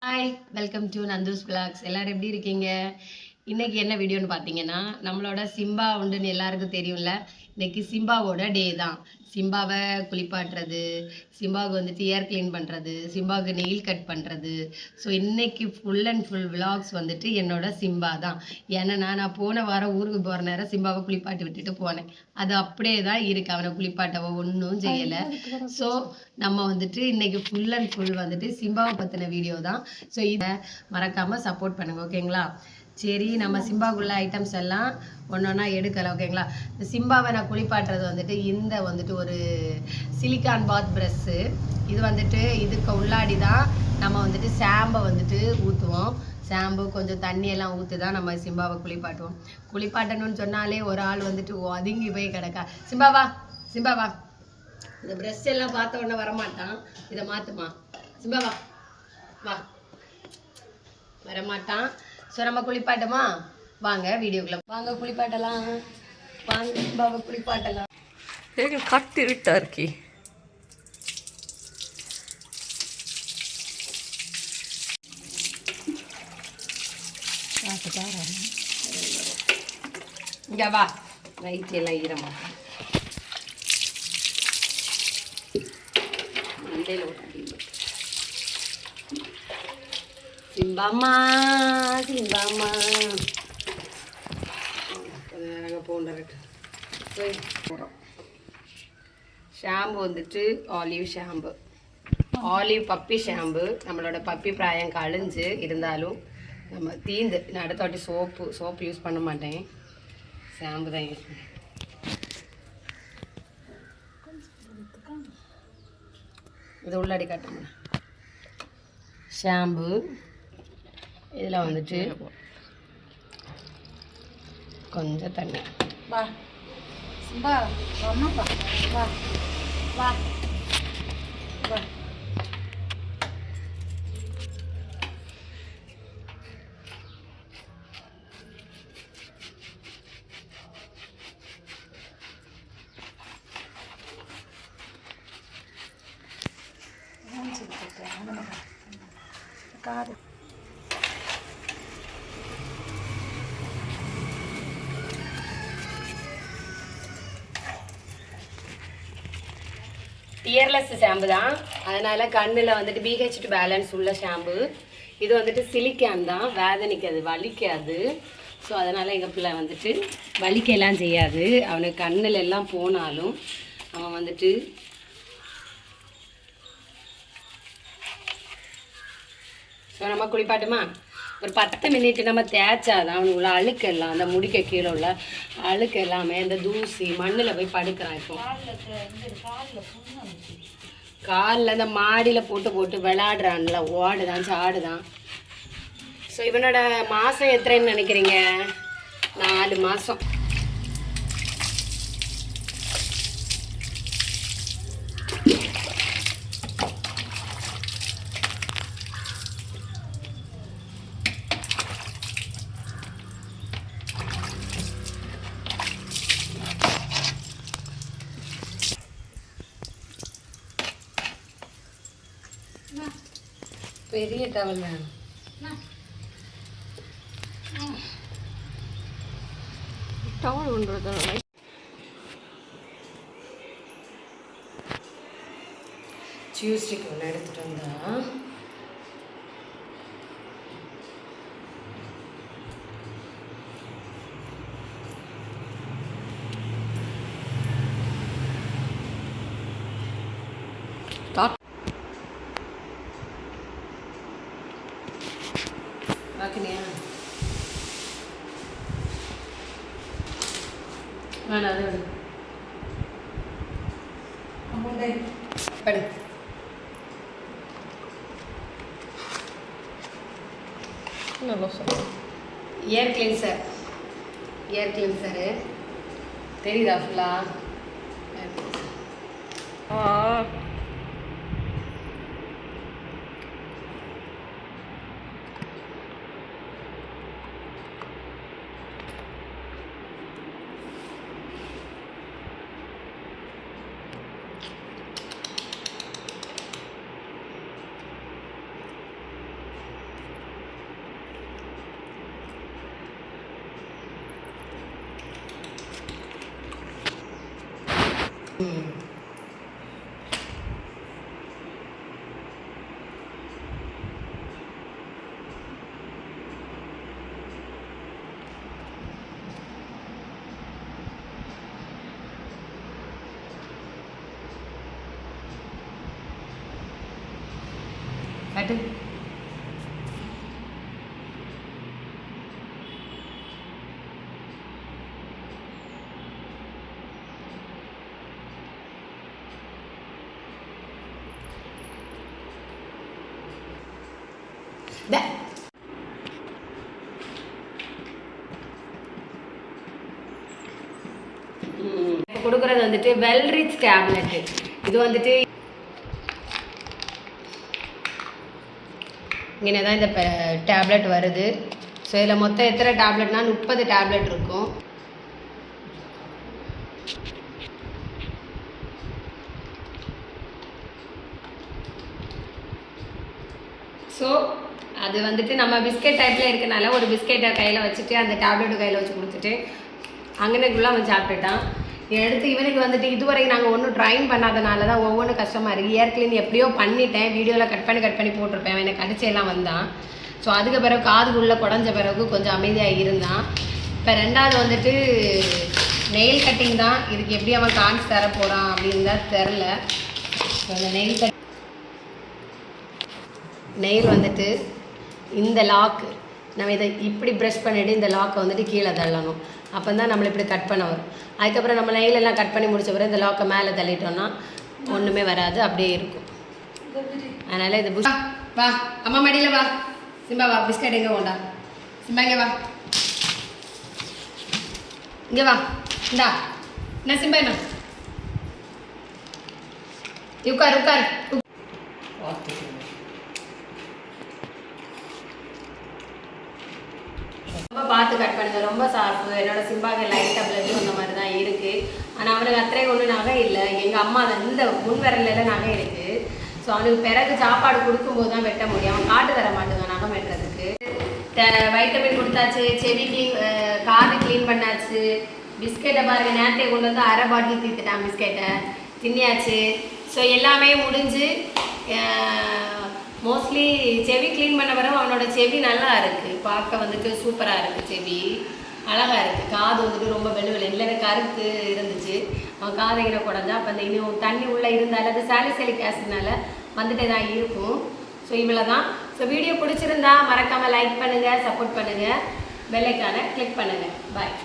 Hi, welcome to Nandhu's vlogs. எல்லாரும் எப்படி இருக்கீங்க? இன்னைக்கு என்ன வீடியோன்னு பார்த்தீங்கன்னா, நம்மளோட சிம்பா உண்டுன்னு எல்லாருக்கும் தெரியும்ல. இன்னைக்கு சிம்பாவோட டே தான். சிம்பாவை குளிப்பாட்டுறது, சிம்பாவுக்கு வந்துட்டு ஏர் கிளீன் பண்ணுறது, சிம்பாவுக்கு நெயில் கட் பண்ணுறது. ஸோ இன்னைக்கு ஃபுல் அண்ட் ஃபுல் விளாக்ஸ் வந்துட்டு என்னோட சிம்பா தான். ஏன்னா நான் போன வாரம் ஊருக்கு போகிற நேரம் சிம்பாவை குளிப்பாட்டி விட்டுட்டு போனேன். அது அப்படியே தான் இருக்குது. அவனை குளிப்பாட்டவோ ஒன்றும் செய்யலை. ஸோ நம்ம வந்துட்டு இன்னைக்கு ஃபுல் அண்ட் ஃபுல் வந்துட்டு சிம்பாவை பற்றின வீடியோ தான். ஸோ இதை மறக்காமல் சப்போர்ட் பண்ணுங்கள், ஓகேங்களா? சரி, நம்ம சிம்பாவுக்குள்ள ஐட்டம்ஸ் எல்லாம் ஒன்றா எடுக்கலாம், ஓகேங்களா? இந்த சிம்பாவை நான் குளிப்பாட்டுறது வந்துட்டு இந்த வந்துட்டு ஒரு சிலிக்கான் பாத் ப்ரெஷ்ஷு. இது வந்துட்டு இதுக்கு உள்ளாடி தான் நம்ம வந்துட்டு ஷாம்பை வந்துட்டு ஊற்றுவோம். ஷாம்பு கொஞ்சம் தண்ணியெல்லாம் ஊற்றி தான் நம்ம சிம்பாவை குளிப்பாட்டுவோம். குளிப்பாட்டணும்னு சொன்னாலே ஒரு ஆள் வந்துட்டு ஒதுங்கி போய் கிடக்கா. சிம்பாவா சிம்பாவா, இந்த ப்ரெஷ் எல்லாம் பார்த்த உடனே வரமாட்டான். இதை மாற்றுமா சிம்பாவா, வா, வரமாட்டான். ஸோ நம்ம குளிப்பாட்டமா? வாங்க வீடியோக்குள்ள வாங்க குளிப்பாட்டலாம். வாங்க பாபா குளிப்பாட்டலாம். கட்டி விட்டா இருக்கி இங்க வா, நைட் எல்லாம் ஈரமா சிம்பாம்மா சிம்பாம்மா போகிறோம். ஷாம்பு வந்துட்டு olive shampoo, olive puppy shampoo. நம்மளோட பப்பி பிராயம் கழிஞ்சு இருந்தாலும் நம்ம தீந்து நான் அடுத்த வாட்டி சோப்பு யூஸ் பண்ண மாட்டேன், ஷாம்பு தான் யூஸ் பண்ணேன். இது உள்ளாடி காட்டுங்க. ஷாம்பு இதில் வந்துட்டு கொஞ்சம் தண்ணி. வா சிம்பா, வாமாப்பா, வா வா வா. காது டியர்லெஸ் ஷாம்பு தான், அதனால் கண்ணில் வந்துட்டு பிஹெச் பேலன்ஸ் உள்ள ஷாம்பு. இது வந்துட்டு சிலிக்கான் தான், வேதனைக்காது, வலிக்காது. ஸோ அதனால் எங்கள் பிள்ளை வந்துட்டு வலிக்கெல்லாம் செய்யாது. அவனுக்கு கண்ணில் எல்லாம் போனாலும் அவன் வந்துட்டு ஸோ நம்ம குளிப்பாட்டுமா ஒரு 10 மினிட் நம்ம தேய்ச்சாதான் அவனுக்கு உள்ள அழுக்கெல்லாம், அந்த முடிக்க கீழே உள்ள அழுக்கு எல்லாமே இந்த தூசி மண்ணில் போய் படுக்கிறான். இப்போ காலில் இந்த மாடியில் போட்டு விளையாடுறான்ல, ஓடுதான் சாடுதான். ஸோ இவனோட மாதம் எத்தனைன்னு நினைக்கிறீங்க? 4 மாதம். பெரிய டவல் வேணும். டவல் ஒன்றது சியூஸ்டிக் ஒன்று எடுத்துகிட்டு வந்தா பார்க்கலையா? வேணாம், அது வேணும். படு. நல்லா சொல்லுங்கள். ஏர் கிளீன்சரு தெரியுதா ஃபுல்லாக? காட்டு. இப்போ கொடுக்குறது வந்துட்டு வெல்ரிச் டேப்லெட்டு. இது வந்துட்டு இங்கே தான் இந்த டேப்லெட் வருது. ஸோ இதில் மொத்தம் எத்தனை டேப்லெட்னா 30 டேப்லெட் இருக்கும். ஸோ அது வந்துட்டு நம்ம பிஸ்கெட் டைப்பில் இருக்கனால ஒரு பிஸ்கெட்டை கையில் வச்சுட்டு அந்த டேப்லெட்டு கையில் வச்சு கொடுத்துட்டு அங்கனக்குள்ளே அவன் சாப்பிட்டுட்டான். எடுத்து இவனுக்கு வந்துட்டு இதுவரைக்கும் நாங்கள் ஒன்றும் ட்ரைன் பண்ணாதனால தான் ஒவ்வொன்றும் கஷ்டமாக இருக்குது. இயர் கிளீன் எப்படியோ பண்ணிட்டேன், வீடியோவில் கட் பண்ணி போட்டிருப்பேன். எனக்கு கடிச்செல்லாம் வந்தான். ஸோ அதுக்கு பிறகு காதுக்குள்ளே குடஞ்ச பிறகு கொஞ்சம் அமைதியாக இருந்தான். இப்போ ரெண்டாவது வந்துட்டு நெயில் கட்டிங் தான். இதுக்கு எப்படி அவன் காமிச்சு தர போகிறான் அப்படின்னு தான் தெரில. ஸோ அந்த நெயில் வந்துட்டு இந்த லாக்கு நம்ம இதை இப்படி ப்ரஷ் பண்ணிவிட்டு இந்த லாக்கை வந்துட்டு கீழே தள்ளணும். அப்போ தான் நம்மளை இப்படி கட் பண்ண வரும். அதுக்கப்புறம் நம்ம நெயிலெல்லாம் கட் பண்ணி முடிச்ச பிறகு இந்த லாக்கை மேலே தள்ளிட்டோம்னா ஒன்றுமே வராது, அப்படியே இருக்கும். அதனால் இது வா அம்மா மடியில் வா. சிம்பா வா, பிஸ்கட் எங்கே கொண்டா. சிம்பா இங்கே வா, இங்கே வா. இந்தா என்ன சிம்பா, என்ன உட்கார். ரொம்ப பார்த்து கட் பண்ணுங்க, ரொம்ப சாஃப்ட். என்னோட சிம்பாக லைட்டாக பிளட் அந்த மாதிரி தான் இருக்குது. ஆனால் அவனுக்கு அத்தனை ஒன்றும் நகை இல்லை. எங்கள் அம்மா இந்த முன் விரலில் நகை இருக்குது. ஸோ அவனுக்கு பிறகு சாப்பாடு கொடுக்கும்போது தான் வெட்ட முடியும். அவன் காட்டு தர மாட்டேங்க நகம் வெட்டுறதுக்கு. வைட்டமின் கொடுத்தாச்சு, செவி க்ளீன், காது க்ளீன் பண்ணாச்சு. பிஸ்கெட்டை பாருங்க, நேரத்தை கொண்டு வந்து அரை பாட்டில் தீர்த்துட்டான். பிஸ்கெட்டை தின்னியாச்சு. ஸோ எல்லாமே முடிஞ்சு மோஸ்ட்லி செவி க்ளீன் பண்ண பிறகு அவனோட செவி நல்லா இருக்குது, பார்க்க வந்துட்டு சூப்பராக இருக்குது, செவி அழகாக இருக்குது. காது வந்துட்டு ரொம்ப வெள்ளை இல்லைன்னு கருத்து இருந்துச்சு. அவன் காதைகிற குடஞ்சா அப்போ அந்த இன்னும் தண்ணி உள்ளே இருந்தால் அது சாலிசிலிக் ஆசிட்னால வந்துட்டே தான் இருக்கும். ஸோ இவ்வளோ தான். ஸோ வீடியோ பிடிச்சிருந்தா மறக்காமல் லைக் பண்ணுங்கள், சப்போர்ட் பண்ணுங்கள், பெல் ஐக்கானை கிளிக் பண்ணுங்கள். பாய்.